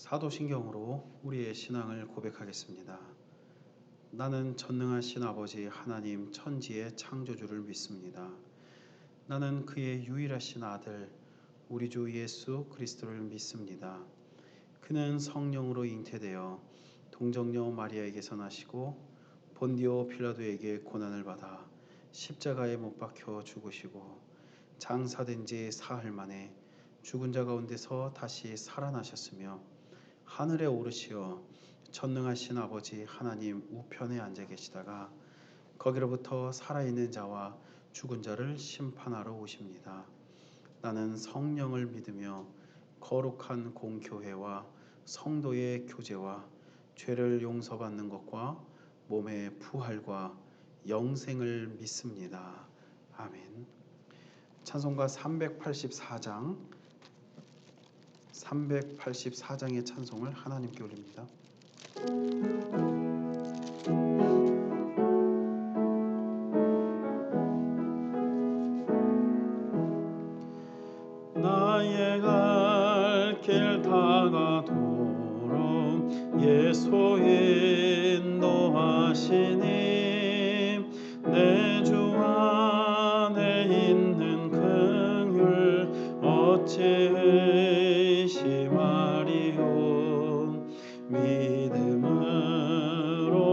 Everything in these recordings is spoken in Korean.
사도신경으로 우리의 신앙을 고백하겠습니다. 나는 전능하신 아버지 하나님 천지의 창조주를 믿습니다. 나는 그의 유일하신 아들 우리 주 예수 그리스도를 믿습니다. 그는 성령으로 잉태되어 동정녀 마리아에게서 나시고 본디오 빌라도에게 고난을 받아 십자가에 못 박혀 죽으시고 장사된 지 사흘 만에 죽은 자 가운데서 다시 살아나셨으며 하늘에 오르시어 전능하신 아버지 하나님 우편에 앉아 계시다가 거기로부터 살아있는 자와 죽은 자를 심판하러 오십니다. 나는 성령을 믿으며 거룩한 공교회와 성도의 교제와 죄를 용서받는 것과 몸의 부활과 영생을 믿습니다. 아멘. 찬송가 384장의 찬송을 하나님께 올립니다. 나의 갈 길 다가도록 예수 인도하시니 내 주 안에 있는 긍휼 어찌 의심하리요. 믿음으로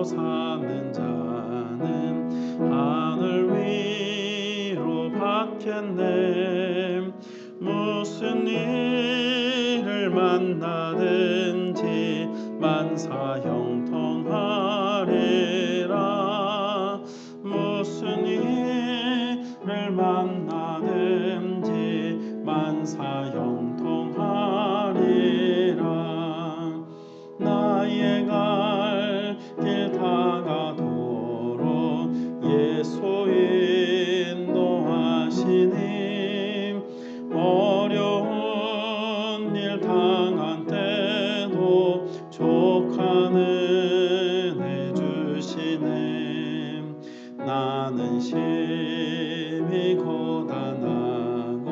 사는 자는 하늘 위로 받겠네. 무슨 일을 만나든지 만사 형통하리라. 무슨 일을 만나든지 만사 형통하리라. 나의 갈 길 다가도록 예수 인도하시니 어려운 일 당한 때도 족한 은혜 주시네. 나는 심히 고단하고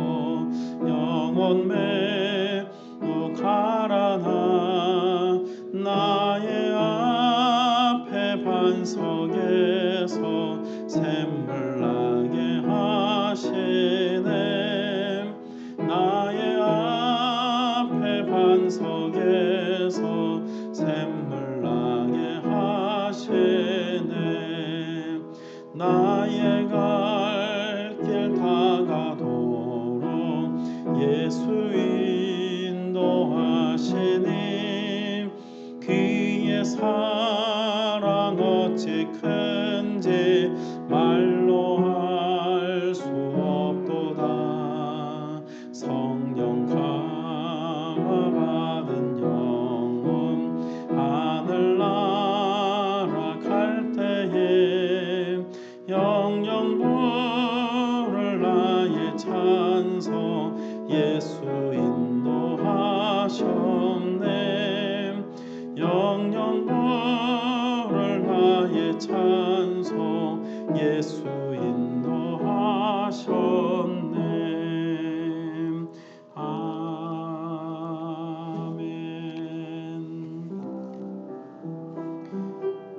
영혼 매우 가라나 나의 앞에 반석에서 샘물 나게 하시네. 나의 앞에 반석에서 샘물 나게 하시네. 나의 갈 길 다가도록 예수 인도하시니 그의 사랑 어찌 큰지 말로 할 수 없도다. 성령 감화 받은 영혼 하늘나라 갈 때에 영영 부를 나의 찬송 예수 인도하셨네. 영영 부를 나의 찬송 예수 인도하셨네. 아멘.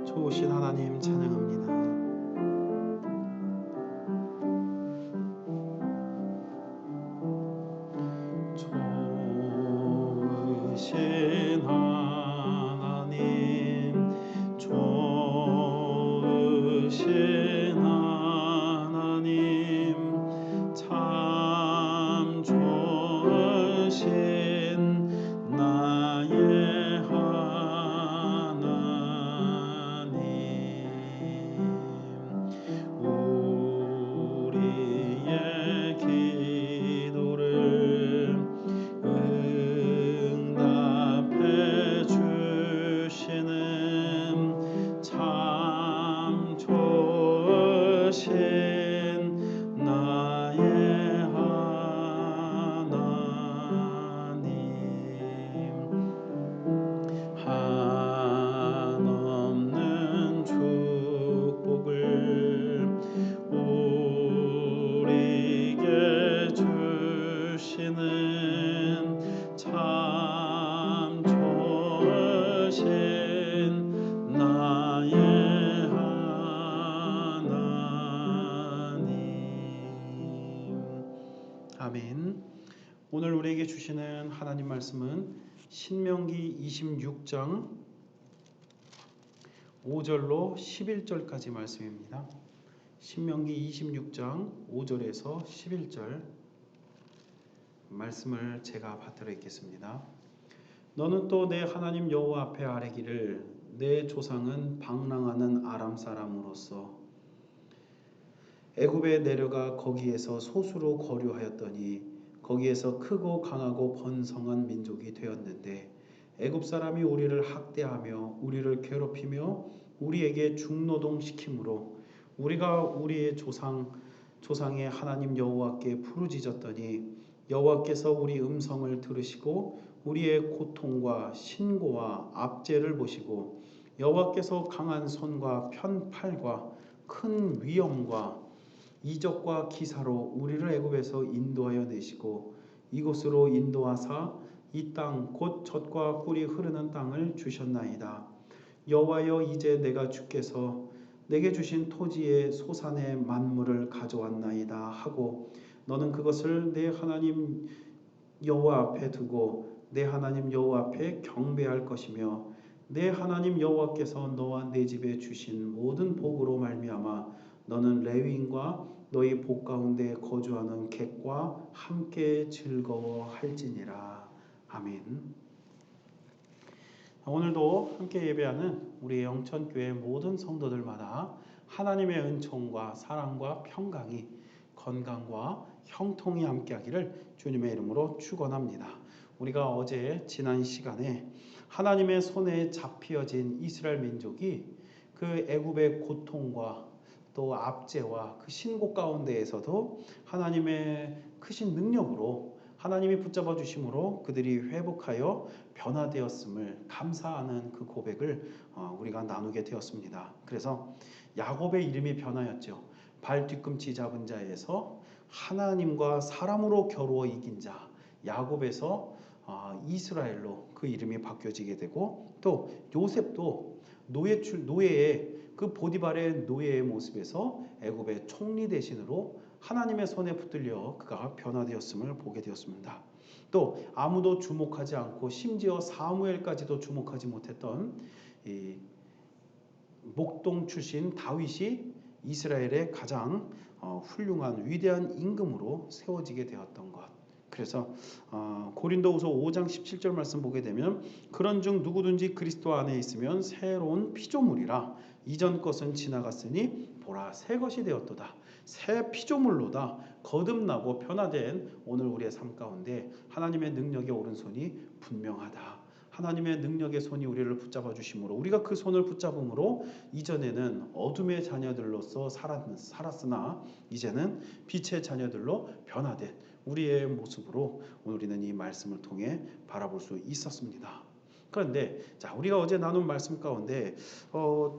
좋으신 하나님 찬양합니다. 좋으신 하나님 좋으신 하나님 참 좋으신 나의 하나님 우리의 기도를 응답해 주시는 참 좋으신 나의 하나님 계신 나의 하나님. 아멘. 오늘 우리에게 주시는 하나님 말씀은 신명기 26장 5절로 11절까지 말씀입니다. 신명기 26장 5절에서 11절 말씀을 제가 받들어 읽겠습니다. 너는 또 내 하나님 여호와 앞에 아뢰기를 내 조상은 방랑하는 아람 사람으로서 애굽에 내려가 거기에서 소수로 거류하였더니 거기에서 크고 강하고 번성한 민족이 되었는데 애굽 사람이 우리를 학대하며 우리를 괴롭히며 우리에게 중노동시키므로 우리가 우리의 조상의 하나님 여호와께 부르짖었더니 여호와께서 우리 음성을 들으시고 우리의 고통과 신고와 압제를 보시고 여호와께서 강한 손과 편팔과 큰 위엄과 이적과 기사로 우리를 애굽에서 인도하여 내시고 이곳으로 인도하사 이 땅 곧 젖과 꿀이 흐르는 땅을 주셨나이다. 여호와여 이제 내가 주께서 내게 주신 토지의 소산의 만물을 가져왔나이다 하고 너는 그것을 내 하나님 여호와 앞에 두고 내 하나님 여호와 앞에 경배할 것이며 내 하나님 여호와께서 너와 내 집에 주신 모든 복으로 말미암아 너는 레위인과 너희 복 가운데 거주하는 객과 함께 즐거워할지니라. 아멘. 오늘도 함께 예배하는 우리 영천교회 모든 성도들마다 하나님의 은총과 사랑과 평강이 건강과 형통이 함께하기를 주님의 이름으로 축원합니다. 우리가 어제 지난 시간에 하나님의 손에 잡히어진 이스라엘 민족이 그 애굽의 고통과 또 압제와 그 신고 가운데에서도 하나님의 크신 능력으로 하나님이 붙잡아 주심으로 그들이 회복하여 변화되었음을 감사하는 그 고백을 우리가 나누게 되었습니다. 그래서 야곱의 이름이 변하였죠. 발 뒤꿈치 잡은 자에서 하나님과 사람으로 겨루어 이긴 자 야곱에서 이스라엘로 그 이름이 바뀌어지게 되고 또 요셉도 노예의 그 보디발의 노예의 모습에서 애굽의 총리 대신으로 하나님의 손에 붙들려 그가 변화되었음을 보게 되었습니다. 또 아무도 주목하지 않고 심지어 사무엘까지도 주목하지 못했던 이 목동 출신 다윗이 이스라엘의 가장 훌륭한 위대한 임금으로 세워지게 되었던 것. 그래서 고린도후서 5장 17절 말씀 보게 되면 그런즉 누구든지 그리스도 안에 있으면 새로운 피조물이라 이전 것은 지나갔으니 보라 새 것이 되었도다. 새 피조물로다. 거듭나고 변화된 오늘 우리의 삶 가운데 하나님의 능력의 오른손이 분명하다. 하나님의 능력의 손이 우리를 붙잡아 주심으로 우리가 그 손을 붙잡음으로 이전에는 어둠의 자녀들로서 살았으나 이제는 빛의 자녀들로 변화된 우리의 모습으로 우리는 이 말씀을 통해 바라볼 수 있었습니다. 그런데 우리가 어제 나눈 말씀 가운데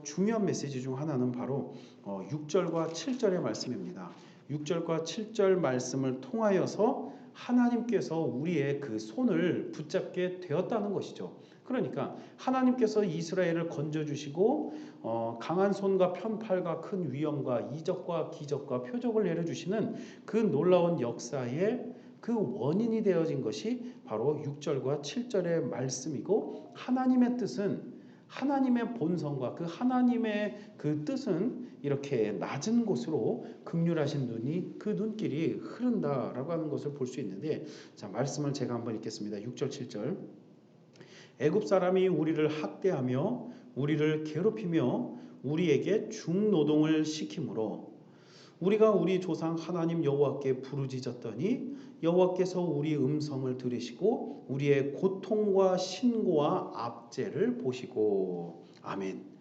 중요한 메시지 중 하나는 바로 6절과 7절의 말씀입니다. 6절과 7절 말씀을 통하여서 하나님께서 우리의 그 손을 붙잡게 되었다는 것이죠. 그러니까 하나님께서 이스라엘을 건져주시고 강한 손과 편팔과 큰 위엄과 이적과 기적과 표적을 내려주시는 그 놀라운 역사의 그 원인이 되어진 것이 바로 6절과 7절의 말씀이고 하나님의 뜻은 하나님의 본성과 그 하나님의 그 뜻은 이렇게 낮은 곳으로 긍휼하신 눈이 그 눈길이 흐른다라고 하는 것을 볼 수 있는데 말씀을 제가 한번 읽겠습니다. 6절 7절 애굽 사람이 우리를 학대하며 우리를 괴롭히며 우리에게 중노동을 시키므로 우리가 우리 조상 하나님 여호와께 부르짖었더니 여호와께서 우리 음성을 들으시고 우리의 고통과 신고와 압제를 보시고 아멘.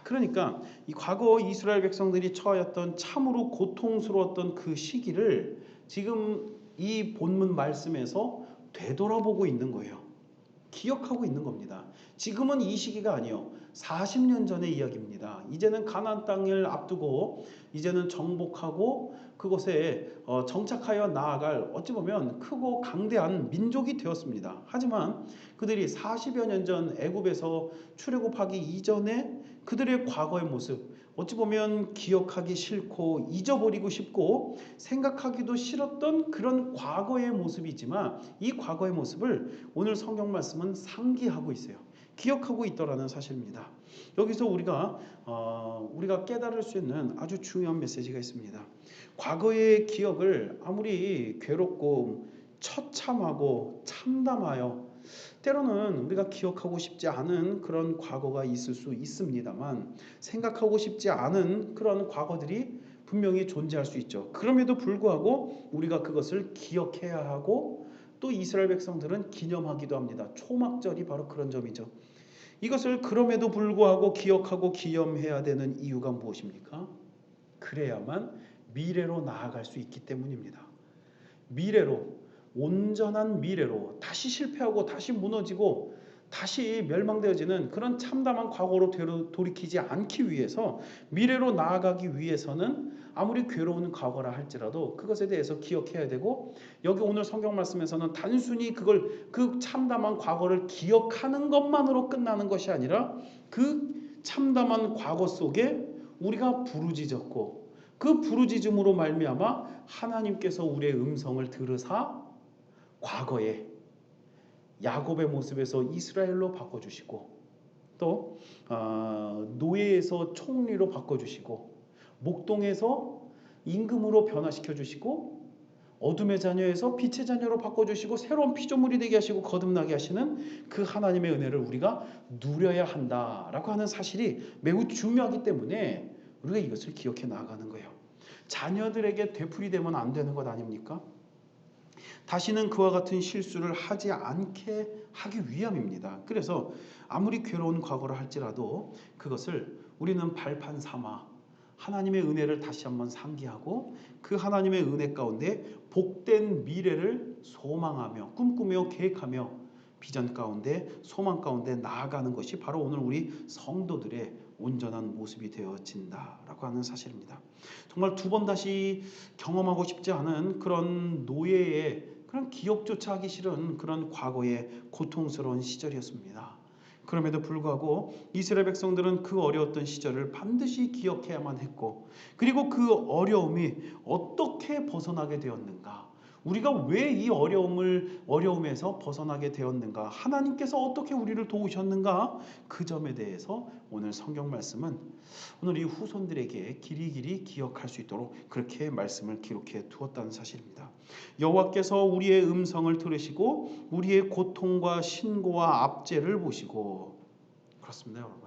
그러니까 이 과거 이스라엘 백성들이 처하였던 참으로 고통스러웠던 그 시기를 지금 이 본문 말씀에서 되돌아보고 있는 거예요. 기억하고 있는 겁니다. 지금은 이 시기가 아니요. 40년 전의 이야기입니다. 이제는 가나안 땅을 앞두고 이제는 정복하고 그곳에 정착하여 나아갈 어찌 보면 크고 강대한 민족이 되었습니다. 하지만 그들이 40여 년 전 애굽에서 출애굽하기 이전에 그들의 과거의 모습 어찌 보면 기억하기 싫고 잊어버리고 싶고 생각하기도 싫었던 그런 과거의 모습이지만 이 과거의 모습을 오늘 성경 말씀은 상기하고 있어요. 기억하고 있더라는 사실입니다. 여기서 우리가 깨달을 수 있는 아주 중요한 메시지가 있습니다. 과거의 기억을 아무리 괴롭고 처참하고 참담하여 때로는 우리가 기억하고 싶지 않은 그런 과거가 있을 수 있습니다만 생각하고 싶지 않은 그런 과거들이 분명히 존재할 수 있죠. 그럼에도 불구하고 우리가 그것을 기억해야 하고 또 이스라엘 백성들은 기념하기도 합니다. 초막절이 바로 그런 점이죠. 이것을 그럼에도 불구하고 기억하고 기념해야 되는 이유가 무엇입니까? 그래야만 미래로 나아갈 수 있기 때문입니다. 미래로 온전한 미래로 다시 실패하고 다시 무너지고 다시 멸망되어지는 그런 참담한 과거로 돌이키지 않기 위해서 미래로 나아가기 위해서는 아무리 괴로운 과거라 할지라도 그것에 대해서 기억해야 되고 여기 오늘 성경 말씀에서는 단순히 그 참담한 과거를 기억하는 것만으로 끝나는 것이 아니라 그 참담한 과거 속에 우리가 부르짖었고 그 부르짖음으로 말미암아 하나님께서 우리의 음성을 들으사 과거에 야곱의 모습에서 이스라엘로 바꿔주시고 또 노예에서 총리로 바꿔주시고 목동에서 임금으로 변화시켜 주시고 어둠의 자녀에서 빛의 자녀로 바꿔주시고 새로운 피조물이 되게 하시고 거듭나게 하시는 그 하나님의 은혜를 우리가 누려야 한다라고 하는 사실이 매우 중요하기 때문에 우리가 이것을 기억해 나가는 거예요. 자녀들에게 되풀이되면 안 되는 것 아닙니까? 다시는 그와 같은 실수를 하지 않게 하기 위함입니다. 그래서 아무리 괴로운 과거를 할지라도 그것을 우리는 발판 삼아 하나님의 은혜를 다시 한번 상기하고 그 하나님의 은혜 가운데 복된 미래를 소망하며 꿈꾸며 계획하며 비전 가운데 소망 가운데 나아가는 것이 바로 오늘 우리 성도들의 온전한 모습이 되어진다라고 하는 사실입니다. 정말 두 번 다시 경험하고 싶지 않은 그런 노예의 그런 기억조차 하기 싫은 그런 과거의 고통스러운 시절이었습니다. 그럼에도 불구하고 이스라엘 백성들은 그 어려웠던 시절을 반드시 기억해야만 했고 그리고 그 어려움이 어떻게 벗어나게 되었는가 우리가 왜 이 어려움에서 벗어나게 되었는가 하나님께서 어떻게 우리를 도우셨는가 그 점에 대해서 오늘 성경 말씀은 오늘 이 후손들에게 길이길이 기억할 수 있도록 그렇게 말씀을 기록해 두었다는 사실입니다. 여호와께서 우리의 음성을 들으시고 우리의 고통과 신고와 압제를 보시고 그렇습니다 여러분.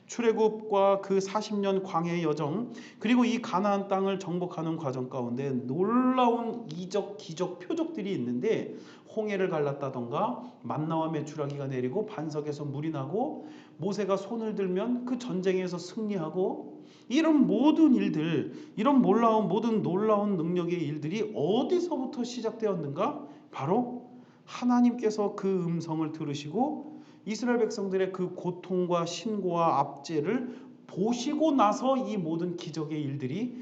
출애굽과 그 40년 광야의 여정 그리고 이 가나안 땅을 정복하는 과정 가운데 놀라운 이적 기적 표적들이 있는데 홍해를 갈랐다던가 만나와 메추라기가 내리고 반석에서 물이 나고 모세가 손을 들면 그 전쟁에서 승리하고 이런 모든 일들 이런 모든 놀라운 능력의 일들이 어디서부터 시작되었는가? 바로 하나님께서 그 음성을 들으시고 이스라엘 백성들의 그 고통과 신고와 압제를 보시고 나서 이 모든 기적의 일들이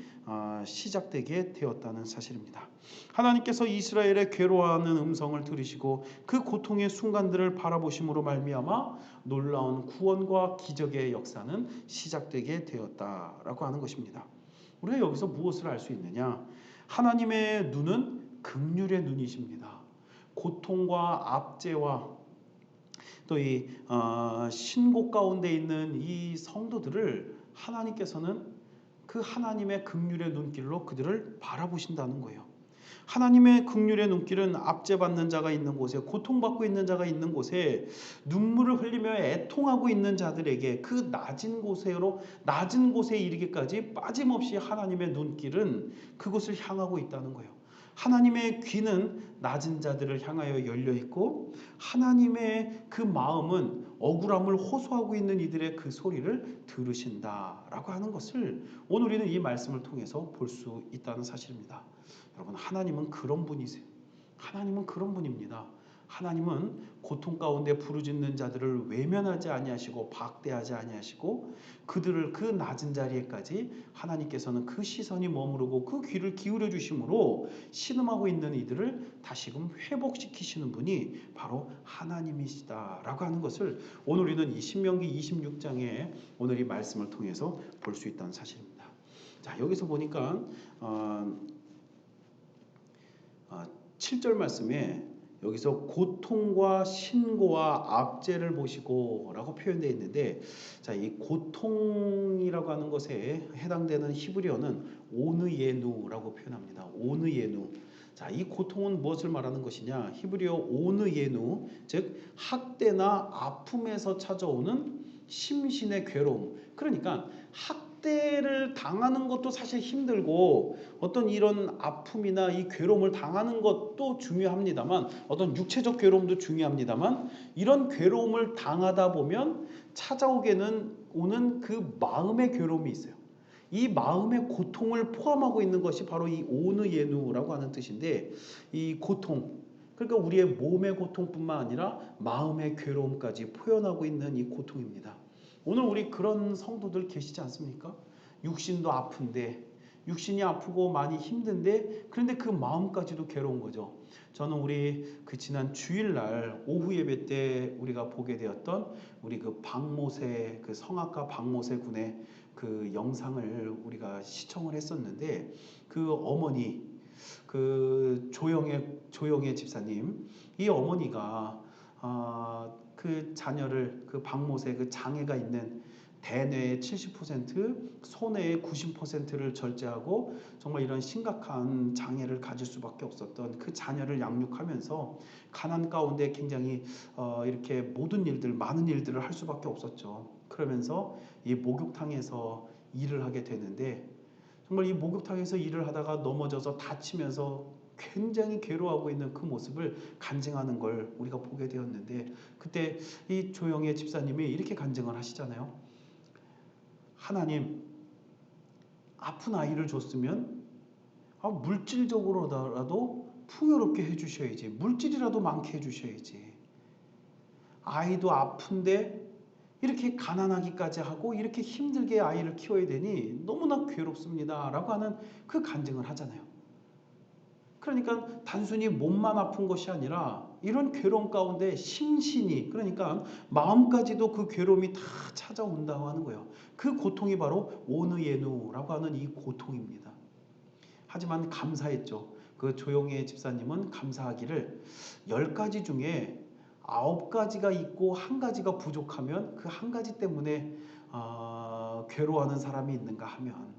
시작되게 되었다는 사실입니다. 하나님께서 이스라엘의 괴로워하는 음성을 들으시고 그 고통의 순간들을 바라보심으로 말미암아 놀라운 구원과 기적의 역사는 시작되게 되었다라고 하는 것입니다. 우리가 여기서 무엇을 알 수 있느냐? 하나님의 눈은 긍휼의 눈이십니다. 고통과 압제와 또 이 신고 가운데 있는 이 성도들을 하나님께서는 그 하나님의 긍휼의 눈길로 그들을 바라보신다는 거예요. 하나님의 긍휼의 눈길은 압제받는 자가 있는 곳에 고통받고 있는 자가 있는 곳에 눈물을 흘리며 애통하고 있는 자들에게 그 낮은 곳에 이르기까지 빠짐없이 하나님의 눈길은 그곳을 향하고 있다는 거예요. 하나님의 귀는 낮은 자들을 향하여 열려 있고 하나님의 그 마음은 억울함을 호소하고 있는 이들의 그 소리를 들으신다라고 하는 것을 오늘 우리는 이 말씀을 통해서 볼 수 있다는 사실입니다. 여러분 하나님은 그런 분이세요. 하나님은 그런 분입니다. 하나님은 고통 가운데 부르짖는 자들을 외면하지 아니하시고 박대하지 아니하시고 그들을 그 낮은 자리에까지 하나님께서는 그 시선이 머무르고 그 귀를 기울여 주심으로 신음하고 있는 이들을 다시금 회복시키시는 분이 바로 하나님이시다라고 하는 것을 오늘 우리는 이 신명기 26장에 오늘 이 말씀을 통해서 볼 수 있다는 사실입니다. 자, 여기서 보니까 7절 말씀에 여기서 고통과 신고와 압제를 보시고 라고 표현되어 있는데, 자, 이 고통이라고 하는 것에 해당되는 히브리어는 오느예누라고 표현합니다. 오느예누. 자, 이 고통은 무엇을 말하는 것이냐? 히브리어 오느예누, 즉 학대나 아픔에서 찾아오는 심신의 괴로움. 그러니까 학대를 당하는 것도 사실 힘들고 어떤 이런 아픔이나 이 괴로움을 당하는 것도 중요합니다만, 어떤 육체적 괴로움도 중요합니다만, 이런 괴로움을 당하다 보면 찾아오게는 오는 그 마음의 괴로움이 있어요. 이 마음의 고통을 포함하고 있는 것이 바로 이 오느예누라고 하는 뜻인데, 이 고통, 그러니까 우리의 몸의 고통뿐만 아니라 마음의 괴로움까지 표현하고 있는 이 고통입니다. 오늘 우리 그런 성도들 계시지 않습니까? 육신도 아픈데, 육신이 아프고 많이 힘든데, 그런데 그 마음까지도 괴로운 거죠. 저는 우리 그 지난 주일날 오후 예배 때 우리가 보게 되었던 우리 그 박모세, 그 성악가 박모세 군의 그 영상을 우리가 시청을 했었는데, 그 어머니, 그 조영애 집사님, 이 어머니가 그 자녀를, 그 박모세, 그 장애가 있는 대뇌의 70%, 소뇌의 90%를 절제하고 정말 이런 심각한 장애를 가질 수밖에 없었던 그 자녀를 양육하면서 가난 가운데 굉장히 이렇게 모든 일들, 많은 일들을 할 수밖에 없었죠. 그러면서 이 목욕탕에서 일을 하게 되는데, 정말 이 목욕탕에서 일을 하다가 넘어져서 다치면서 굉장히 괴로워하고 있는 그 모습을 간증하는 걸 우리가 보게 되었는데, 그때 이 조영애 집사님이 이렇게 간증을 하시잖아요. 하나님, 아픈 아이를 줬으면 물질적으로라도 풍요롭게 해주셔야지, 물질이라도 많게 해주셔야지. 아이도 아픈데 이렇게 가난하기까지 하고 이렇게 힘들게 아이를 키워야 되니 너무나 괴롭습니다 라고 하는 그 간증을 하잖아요. 그러니까 단순히 몸만 아픈 것이 아니라 이런 괴로움 가운데 심신이, 그러니까 마음까지도 그 괴로움이 다 찾아온다고 하는 거예요. 그 고통이 바로 오느예누라고 하는 이 고통입니다. 하지만 감사했죠. 그 조용의 집사님은 감사하기를 10가지 중에 9가지가 있고 1가지가 부족하면 그 1가지 때문에 괴로워하는 사람이 있는가 하면,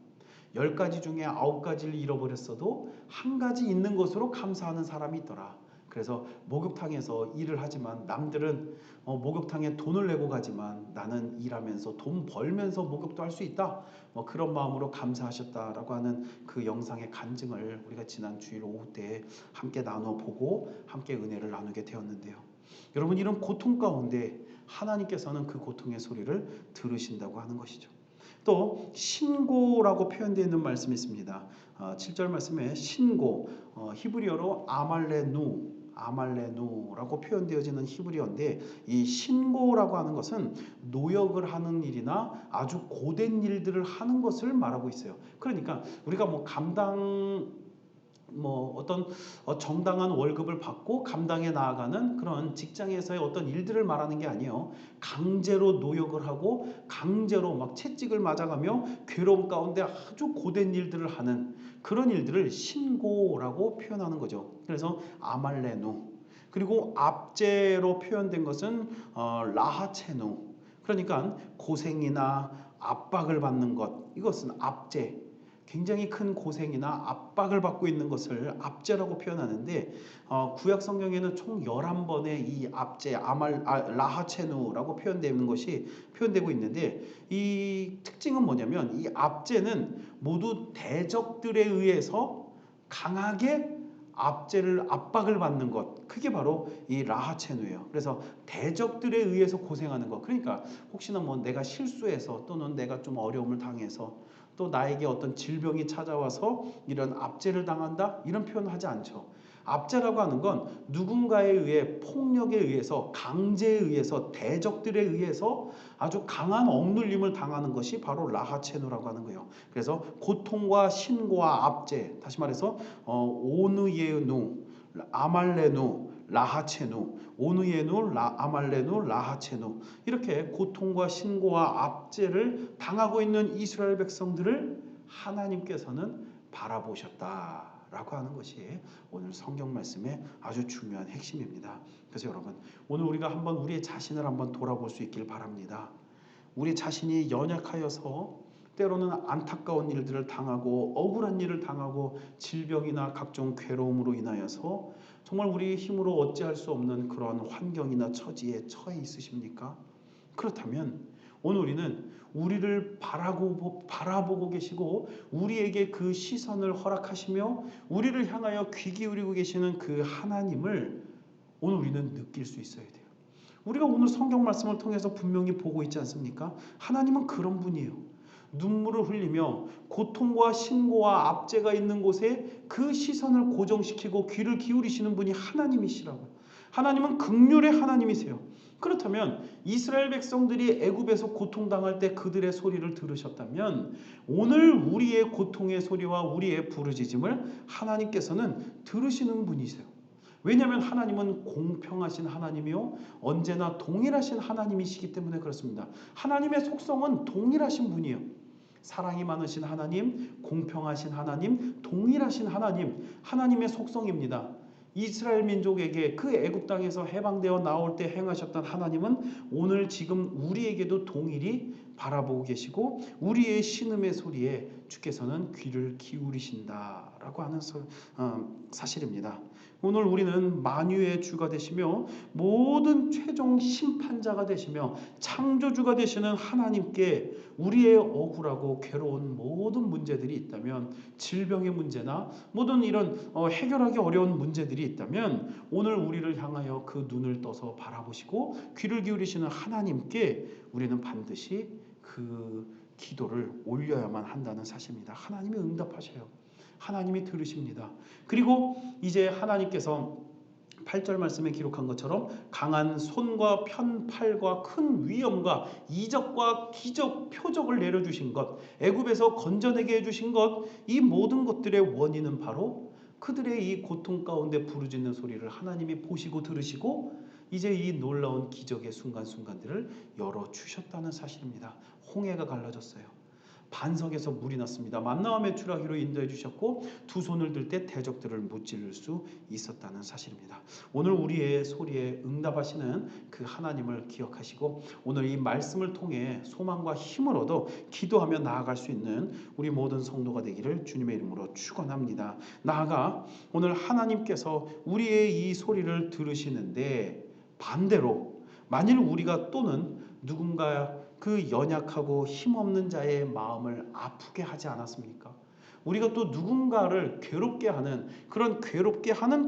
10가지 중에 9가지를 잃어버렸어도 1가지 있는 것으로 감사하는 사람이 있더라. 그래서 목욕탕에서 일을 하지만 남들은 목욕탕에 돈을 내고 가지만 나는 일하면서 돈 벌면서 목욕도 할 수 있다. 그런 마음으로 감사하셨다라고 하는 그 영상의 간증을 우리가 지난 주일 오후 때 함께 나눠보고 함께 은혜를 나누게 되었는데요. 여러분, 이런 고통 가운데 하나님께서는 그 고통의 소리를 들으신다고 하는 것이죠. 또 신고라고 표현되어 있는 말씀이 있습니다. 7절 말씀에 신고, 히브리어로 아말레누라고 표현되어지는 히브리어인데, 이 신고라고 하는 것은 노역을 하는 일이나 아주 고된 일들을 하는 것을 말하고 있어요. 그러니까 우리가 어떤 정당한 월급을 받고 감당해 나아가는 그런 직장에서의 어떤 일들을 말하는 게 아니에요. 강제로 노역을 하고 강제로 막 채찍을 맞아가며 괴로움 가운데 아주 고된 일들을 하는 그런 일들을 신고라고 표현하는 거죠. 그래서 아말레누, 그리고 압제로 표현된 것은 라하체누, 그러니까 고생이나 압박을 받는 것, 이것은 압제, 굉장히 큰 고생이나 압박을 받고 있는 것을 압제라고 표현하는데, 구약 성경에는 총 11번의 이 압제, 라하체누라고 표현되는 것이 표현되고 있는데, 이 특징은 뭐냐면 이 압제는 모두 대적들에 의해서 강하게 압박을 받는 것, 그게 바로 이 라하체누예요. 그래서 대적들에 의해서 고생하는 것, 그러니까 혹시나 내가 실수해서 또는 내가 좀 어려움을 당해서 또 나에게 어떤 질병이 찾아와서 이런 압제를 당한다, 이런 표현을 하지 않죠. 압제라고 하는 건 누군가에 의해 폭력에 의해서 강제에 의해서 대적들에 의해서 아주 강한 억눌림을 당하는 것이 바로 라하체누라고 하는 거예요. 그래서 고통과 신고와 압제, 다시 말해서 오느예누, 아말레누, 라하체누, 오느예누, 아말레누, 라하체누, 이렇게 고통과 신고와 압제를 당하고 있는 이스라엘 백성들을 하나님께서는 바라보셨다라고 하는 것이 오늘 성경 말씀의 아주 중요한 핵심입니다. 그래서 여러분, 오늘 우리가 한번 우리의 자신을 한번 돌아볼 수 있길 바랍니다. 우리 자신이 연약하여서 때로는 안타까운 일들을 당하고 억울한 일을 당하고 질병이나 각종 괴로움으로 인하여서 정말 우리의 힘으로 어찌할 수 없는 그런 환경이나 처지에 처해 있으십니까? 그렇다면 오늘 우리는 우리를 바라보고 계시고 우리에게 그 시선을 허락하시며 우리를 향하여 귀 기울이고 계시는 그 하나님을 오늘 우리는 느낄 수 있어야 돼요. 우리가 오늘 성경 말씀을 통해서 분명히 보고 있지 않습니까? 하나님은 그런 분이에요. 눈물을 흘리며 고통과 신고와 압제가 있는 곳에 그 시선을 고정시키고 귀를 기울이시는 분이 하나님이시라고요. 하나님은 긍휼의 하나님이세요. 그렇다면 이스라엘 백성들이 애굽에서 고통당할 때 그들의 소리를 들으셨다면 오늘 우리의 고통의 소리와 우리의 부르짖음을 하나님께서는 들으시는 분이세요. 왜냐하면 하나님은 공평하신 하나님이요 언제나 동일하신 하나님이시기 때문에 그렇습니다. 하나님의 속성은 동일하신 분이에요. 사랑이 많으신 하나님, 공평하신 하나님, 동일하신 하나님, 하나님의 속성입니다. 이스라엘 민족에게 그 애굽 땅에서 해방되어 나올 때 행하셨던 하나님은 오늘 지금 우리에게도 동일히 바라보고 계시고 우리의 신음의 소리에 주께서는 귀를 기울이신다라고 하는 사실입니다. 오늘 우리는 만유의 주가 되시며 모든 최종 심판자가 되시며 창조주가 되시는 하나님께 우리의 억울하고 괴로운 모든 문제들이 있다면, 질병의 문제나 모든 이런 해결하기 어려운 문제들이 있다면 오늘 우리를 향하여 그 눈을 떠서 바라보시고 귀를 기울이시는 하나님께 우리는 반드시 그 기도를 올려야만 한다는 사실입니다. 하나님이 응답하셔요. 하나님이 들으십니다. 그리고 이제 하나님께서 8절 말씀에 기록한 것처럼 강한 손과 편팔과 큰 위엄과 이적과 기적 표적을 내려주신 것, 애굽에서 건져내게 해주신 것, 이 모든 것들의 원인은 바로 그들의 이 고통 가운데 부르짖는 소리를 하나님이 보시고 들으시고 이제 이 놀라운 기적의 순간순간들을 열어주셨다는 사실입니다. 홍해가 갈라졌어요. 반석에서 물이 났습니다. 만나와 메추라기로 인도해 주셨고 두 손을 들 때 대적들을 무찌를 수 있었다는 사실입니다. 오늘 우리의 소리에 응답하시는 그 하나님을 기억하시고 오늘 이 말씀을 통해 소망과 힘을 얻어 기도하며 나아갈 수 있는 우리 모든 성도가 되기를 주님의 이름으로 축원합니다. 나아가 오늘 하나님께서 우리의 이 소리를 들으시는데 반대로 만일 우리가 또는 누군가 그 연약하고 힘없는 자의 마음을 아프게 하지 않았습니까? 우리가 또 누군가를 괴롭게 하는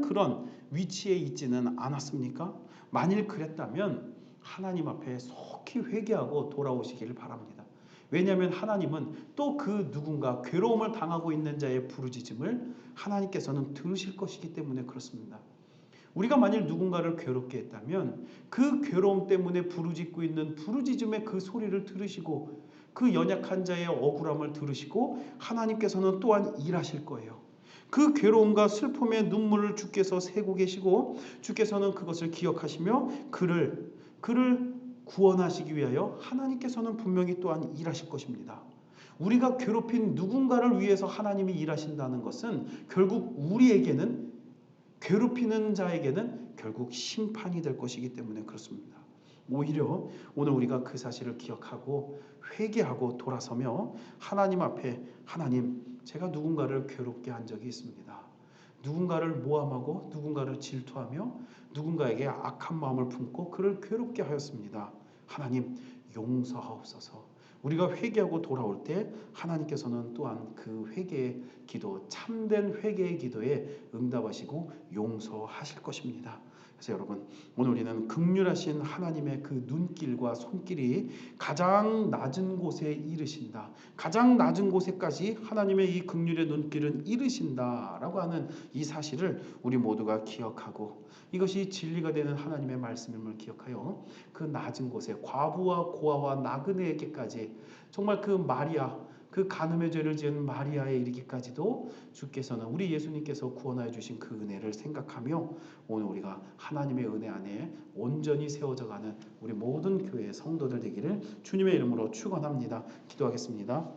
그런 위치에 있지는 않았습니까? 만일 그랬다면 하나님 앞에 속히 회개하고 돌아오시기를 바랍니다. 왜냐하면 하나님은 또 그 누군가 괴로움을 당하고 있는 자의 부르짖음을 하나님께서는 들으실 것이기 때문에 그렇습니다. 우리가 만일 누군가를 괴롭게 했다면 그 괴로움 때문에 부르짖고 있는 부르짖음의 그 소리를 들으시고 그 연약한 자의 억울함을 들으시고 하나님께서는 또한 일하실 거예요. 그 괴로움과 슬픔의 눈물을 주께서 세고 계시고 주께서는 그것을 기억하시며 그를 구원하시기 위하여 하나님께서는 분명히 또한 일하실 것입니다. 우리가 괴롭힌 누군가를 위해서 하나님이 일하신다는 것은 결국 우리에게는 괴롭히는 자에게는 결국 심판이 될 것이기 때문에 그렇습니다. 오히려 오늘 우리가 그 사실을 기억하고 회개하고 돌아서며 하나님 앞에 하나님, 제가 누군가를 괴롭게 한 적이 있습니다. 누군가를 모함하고 누군가를 질투하며 누군가에게 악한 마음을 품고 그를 괴롭게 하였습니다. 하나님 용서하옵소서. 우리가 회개하고 돌아올 때 하나님께서는 또한 그 회개의 기도, 참된 회개의 기도에 응답하시고 용서하실 것입니다. 그래서 여러분, 오늘 우리는 긍휼하신 하나님의 그 눈길과 손길이 가장 낮은 곳에 이르신다. 가장 낮은 곳에까지 하나님의 이 긍휼의 눈길은 이르신다라고 하는 이 사실을 우리 모두가 기억하고, 이것이 진리가 되는 하나님의 말씀임을 기억하여 그 낮은 곳에 과부와 고아와 나그네에게까지, 정말 그 마리아, 그 간음의 죄를 지은 마리아에 이르기까지도 주께서는, 우리 예수님께서 구원하여 주신 그 은혜를 생각하며 오늘 우리가 하나님의 은혜 안에 온전히 세워져가는 우리 모든 교회의 성도들 되기를 주님의 이름으로 축원합니다. 기도하겠습니다.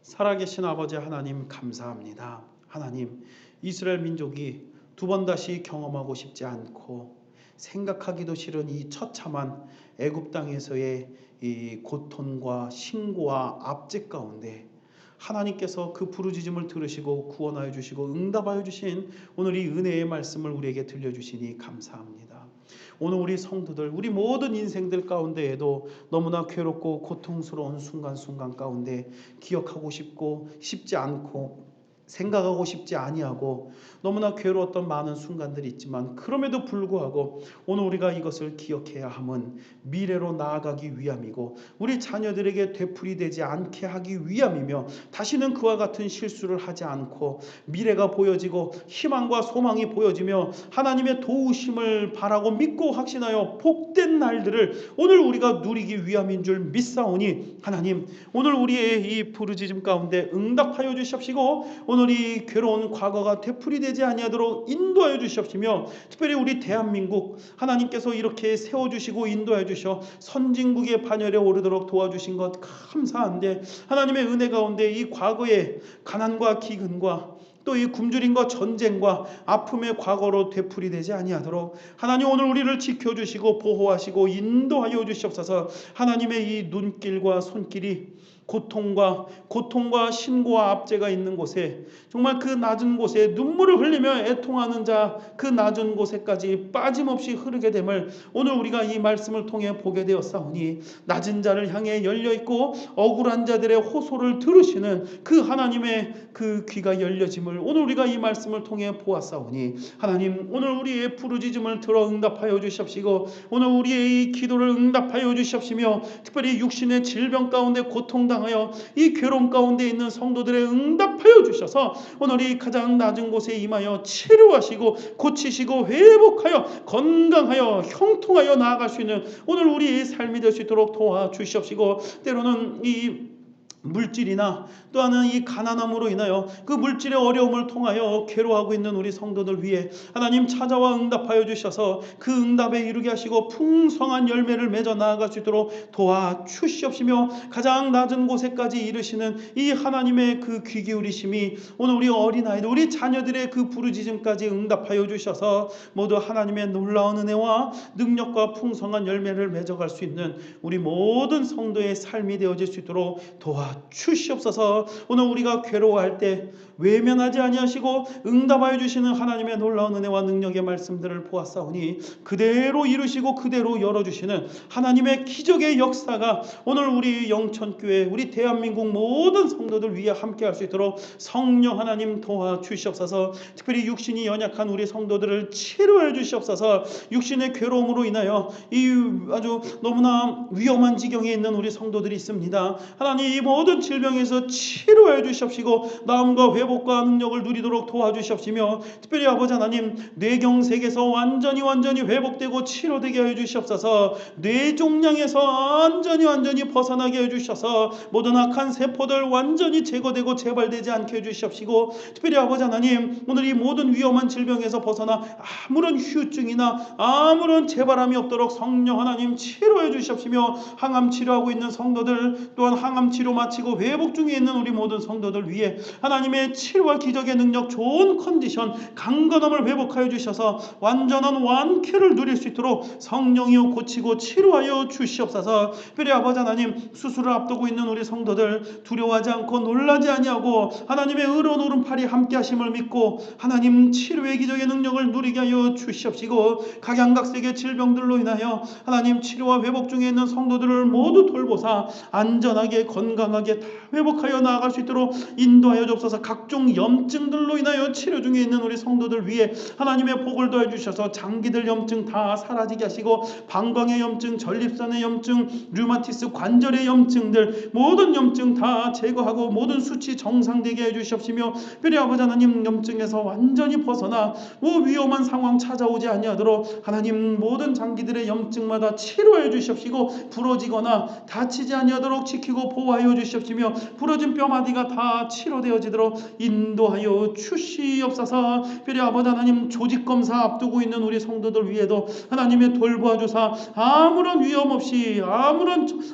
살아계신 아버지 하나님, 감사합니다. 하나님, 이스라엘 민족이 두 번 다시 경험하고 싶지 않고 생각하기도 싫은 이 처참한 애굽 땅에서의 이 고통과 신고와 압제 가운데 하나님께서 그 부르짖음을 들으시고 구원하여 주시고 응답하여 주신 오늘 이 은혜의 말씀을 우리에게 들려주시니 감사합니다. 오늘 우리 성도들, 우리 모든 인생들 가운데에도 너무나 괴롭고 고통스러운 순간순간 가운데 기억하고 싶고 싶지 않고 생각하고 싶지 아니하고 너무나 괴로웠던 많은 순간들이 있지만, 그럼에도 불구하고 오늘 우리가 이것을 기억해야 함은 미래로 나아가기 위함이고 우리 자녀들에게 되풀이되지 않게 하기 위함이며, 다시는 그와 같은 실수를 하지 않고 미래가 보여지고 희망과 소망이 보여지며 하나님의 도우심을 바라고 믿고 확신하여 복된 날들을 오늘 우리가 누리기 위함인 줄 믿사오니, 하나님 오늘 우리의 이 부르짖음 가운데 응답하여 주시옵시고 오늘 이 괴로운 과거가 되풀이되지 아니하도록 인도하여 주시옵시며, 특별히 우리 대한민국 하나님께서 이렇게 세워주시고 인도하여 주셔 선진국의 반열에 오르도록 도와주신 것 감사한데, 하나님의 은혜 가운데 이 과거의 가난과 기근과 또 이 굶주림과 전쟁과 아픔의 과거로 되풀이되지 아니하도록 하나님 오늘 우리를 지켜주시고 보호하시고 인도하여 주시옵소서. 하나님의 이 눈길과 손길이 고통과 신고와 압제가 있는 곳에, 정말 그 낮은 곳에 눈물을 흘리며 애통하는 자, 그 낮은 곳에까지 빠짐없이 흐르게 됨을 오늘 우리가 이 말씀을 통해 보게 되었사오니, 낮은 자를 향해 열려있고 억울한 자들의 호소를 들으시는 그 하나님의 그 귀가 열려짐을 오늘 우리가 이 말씀을 통해 보았사오니, 하나님 오늘 우리의 부르짖음을 들어 응답하여 주시옵시고 오늘 우리의 이 기도를 응답하여 주시옵시며, 특별히 육신의 질병 가운데 고통당하여 이 괴로움 가운데 있는 성도들의 응답하여 주셔서 오늘 이 가장 낮은 곳에 임하여 치료하시고 고치시고 회복하여 건강하여 형통하여 나아갈 수 있는 오늘 우리의 삶이 될 수 있도록 도와주시옵시고, 때로는 이 물질이나 또한 이 가난함으로 인하여 그 물질의 어려움을 통하여 괴로워하고 있는 우리 성도들 위해 하나님 찾아와 응답하여 주셔서 그 응답에 이르게 하시고 풍성한 열매를 맺어 나아갈 수 있도록 도와주시옵시며, 가장 낮은 곳에까지 이르시는 이 하나님의 그 귀 기울이심이 오늘 우리 어린아이들, 우리 자녀들의 그 부르짖음까지 응답하여 주셔서 모두 하나님의 놀라운 은혜와 능력과 풍성한 열매를 맺어갈 수 있는 우리 모든 성도의 삶이 되어질 수 있도록 도와주시옵소서. 오늘 우리가 괴로워할 때 외면하지 아니하시고 응답하여 주시는 하나님의 놀라운 은혜와 능력의 말씀들을 보았사오니, 그대로 이루시고 그대로 열어주시는 하나님의 기적의 역사가 오늘 우리 영천교회, 우리 대한민국 모든 성도들 위해 함께할 수 있도록 성령 하나님 도와주시옵소서. 특별히 육신이 연약한 우리 성도들을 치료해 주시옵소서. 육신의 괴로움으로 인하여 이 아주 너무나 위험한 지경에 있는 우리 성도들이 있습니다. 하나님 이 모든 질병에서 치료해 주시옵시고 마음과 회복과 능력을 누리도록 도와주시옵시며, 특별히 아버지 하나님 뇌경색에서 완전히 회복되고 치료되게 해 주시옵소서. 뇌종양에서 완전히 벗어나게 해 주셔서 모든 악한 세포들 완전히 제거되고 재발되지 않게 해 주시옵시고, 특별히 아버지 하나님 오늘 이 모든 위험한 질병에서 벗어나 아무런 후유증이나 아무런 재발함이 없도록 성령 하나님 치료해 주시옵시며, 항암 치료하고 있는 성도들 또한 항암 치료 마치고 회복 중에 있는 우리 모든 성도들 위해 하나님의 치료와 기적의 능력, 좋은 컨디션, 강건함을 회복하여 주셔서 완전한 완쾌를 누릴 수 있도록 성령이여 고치고 치료하여 주시옵소서. 특별히 아버지 하나님 수술을 앞두고 있는 우리 성도들 두려워하지 않고 놀라지 아니하고 하나님의 의로운 오른팔이 함께 하심을 믿고 하나님 치료의 기적의 능력을 누리게 하여 주시옵시고, 각양각색의 질병들로 인하여 하나님 치료와 회복 중에 있는 성도들을 모두 돌보사 안전하게 건강하게 건강하게 다 회복하여 나아갈 수 있도록 인도하여 주옵소서. 각종 염증들로 인하여 치료 중에 있는 우리 성도들 위해 하나님의 복을 더해 주셔서 장기들 염증 다 사라지게 하시고 방광의 염증, 전립선의 염증, 류마티스 관절의 염증들 모든 염증 다 제거하고 모든 수치 정상되게 해주시옵시며 별의 아버지 하나님 염증에서 완전히 벗어나 위험한 상황 찾아오지 아니하도록 하나님 모든 장기들의 염증마다 치료해 주시옵시고 부러지거나 다치지 아니하도록 지키고 보호하여 주시옵시며 부러진 뼈마디가 다 치료되어지도록 인도하여 주시옵소서. 별의 아버지 하나님 조직검사 앞두고 있는 우리 성도들 위에도 하나님의 돌보아 주사 아무런 위험 없이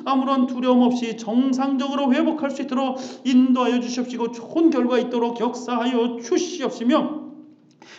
아무런 두려움 없이 정상적으로 회복할 수 있도록 인도하여 주시옵시고 좋은 결과 있도록 역사하여 주시옵시며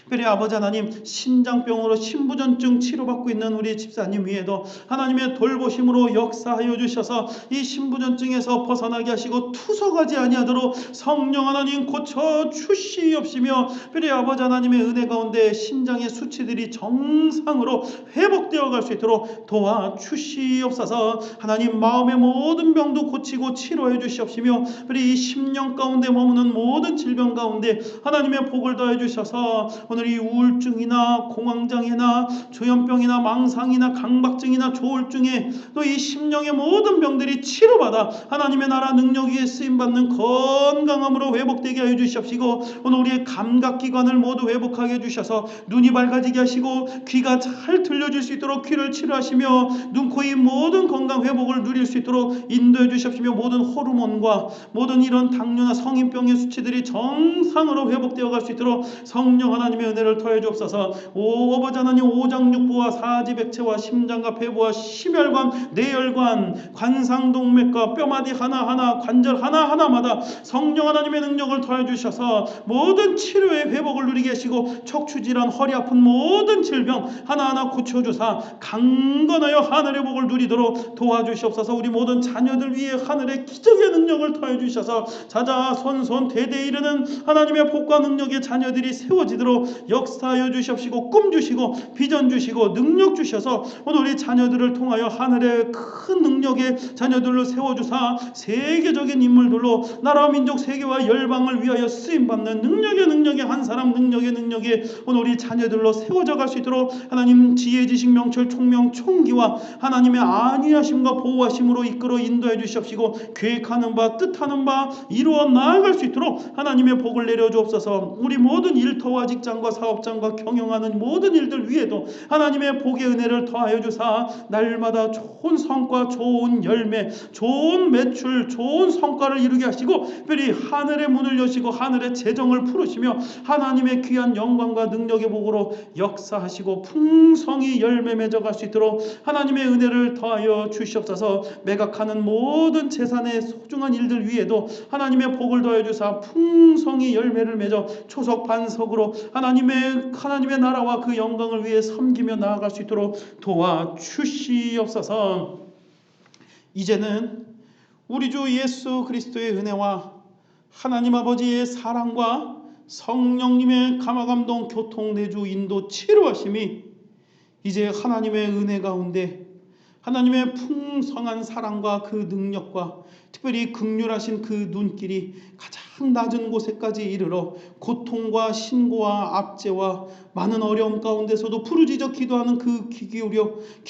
별의 아버지 하나님 신장병으로 신부전증 치료받고 있는 우리 집사님 위에도 하나님의 돌보심으로 역사하여 주셔서 이 신부전증에서 벗어나게 하시고 투석하지 아니하도록 성령 하나님 고쳐 주시옵시며 별의 아버지 하나님의 은혜 가운데 신장의 수치들이 정상으로 회복되어 갈 수 있도록 도와주시옵소서. 하나님 마음의 모든 병도 고치고 치료해 주시옵시며 별의 이 심령 가운데 머무는 모든 질병 가운데 하나님의 복을 더해 주셔서 오늘 이 우울증이나 공황장애나 조현병이나 망상이나 강박증이나 조울증에 또 이 심령의 모든 병들이 치료받아 하나님의 나라 능력 위에 쓰임받는 건강함으로 회복되게 하여 주시옵시고 오늘 우리의 감각기관을 모두 회복하게 해주셔서 눈이 밝아지게 하시고 귀가 잘 들려질 수 있도록 귀를 치료하시며 눈, 코, 입 모든 건강 회복을 누릴 수 있도록 인도해 주시옵시며 모든 호르몬과 모든 이런 당뇨나 성인병의 수치들이 정상으로 회복되어 갈 수 있도록 성령 하나님의 은혜를 더해 주옵소서. 오 아버지 하나님 오장육부와 사지백체와 심장과 폐부와 심혈관, 뇌혈관, 관상동맥과 뼈마디 하나하나 관절 하나하나마다 성령 하나님의 능력을 더해 주셔서 모든 치료의 회복을 누리게 하시고 척추질환, 허리 아픈 모든 질병 하나하나 고쳐주사 강건하여 하늘의 복을 누리도록 도와주시옵소서. 우리 모든 자녀들 위해 하늘의 기적의 능력을 더해 주셔서 자자손손 대대 이르는 하나님의 복과 능력의 자녀들이 세워지도록 역사하여 주시옵시고 꿈 주시고 비전 주시고 능력 주셔서 오늘 우리 자녀들을 통하여 하늘의 큰 능력의 자녀들로 세워주사 세계적인 인물들로 나라 민족 세계와 열방을 위하여 쓰임받는 능력의 한 사람 능력의 오늘 우리 자녀들로 세워져 갈 수 있도록 하나님 지혜 지식 명철 총명 총기와 하나님의 안위하심과 보호하심으로 이끌어 인도해 주시옵시고 계획하는 바 뜻하는 바 이루어 나아갈 수 있도록 하나님의 복을 내려 주옵소서. 우리 모든 일터와 직장과 사업장과 경영하는 모든 일들 위에도 하나님의 복의 은혜를 더하여 주사 날마다 좋은 성과 좋은 열매 좋은 매출 좋은 성과를 이루게 하시고 특별히 하늘의 문을 여시고 하늘의 재정을 풀으시며 하나님의 귀한 영광과 능력의 복으로 역사하시고 풍성히 열매 맺어갈 수 있도록 하나님의 은혜를 더하여 주시옵소서. 매각하는 모든 재산의 소중한 일들 위에도 하나님의 복을 더해 주사 풍성히 열매를 맺어 초석 반석으로 하나님의 나라와 그 영광을 위해 섬기며 나아갈 수 있도록 도와주시옵소서. 이제는 우리 주 예수 그리스도의 은혜와 하나님 아버지의 사랑과 성령님의 감화감동 교통 내주 인도 치료하심이 이제 하나님의 은혜 가운데 하나님의 풍성한 사랑과 그 능력과 특별히 긍휼하신 그 눈길이 가장 낮은 곳에까지 이르러 고통과 신고와 압제와 많은 어려움 가운데서도 부르짖어 기도하는 그 귀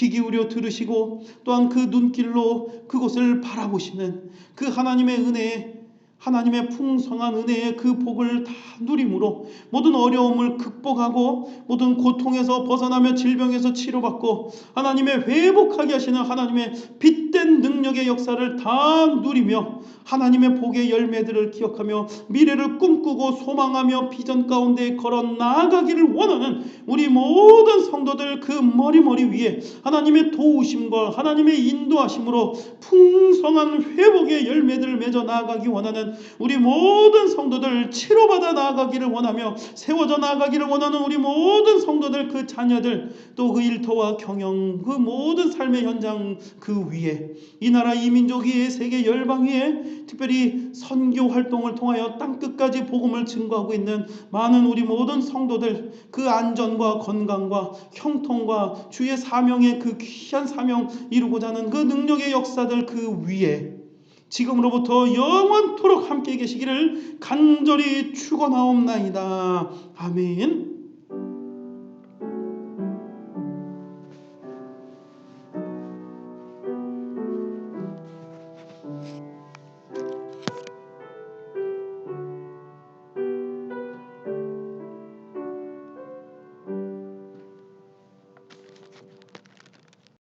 기울여 들으시고 또한 그 눈길로 그곳을 바라보시는 그 하나님의 은혜에 하나님의 풍성한 은혜의 그 복을 다 누림으로 모든 어려움을 극복하고 모든 고통에서 벗어나며 질병에서 치료받고 하나님의 회복하게 하시는 하나님의 빛된 능력의 역사를 다 누리며 하나님의 복의 열매들을 기억하며 미래를 꿈꾸고 소망하며 비전 가운데 걸어 나아가기를 원하는 우리 모든 성도들 그 머리 위에 하나님의 도우심과 하나님의 인도하심으로 풍성한 회복의 열매들을 맺어 나아가기 원하는 우리 모든 성도들 치료받아 나아가기를 원하며 세워져 나아가기를 원하는 우리 모든 성도들 그 자녀들 또 그 일터와 경영 그 모든 삶의 현장 그 위에 이 나라 이 민족 위에 세계 열방 위에 특별히 선교 활동을 통하여 땅끝까지 복음을 증거하고 있는 많은 우리 모든 성도들 그 안전과 건강과 형통과 주의 사명의 그 귀한 사명 이루고자 하는 그 능력의 역사들 그 위에 지금으로부터 영원토록 함께 계시기를 간절히 축원하옵나이다. 아멘.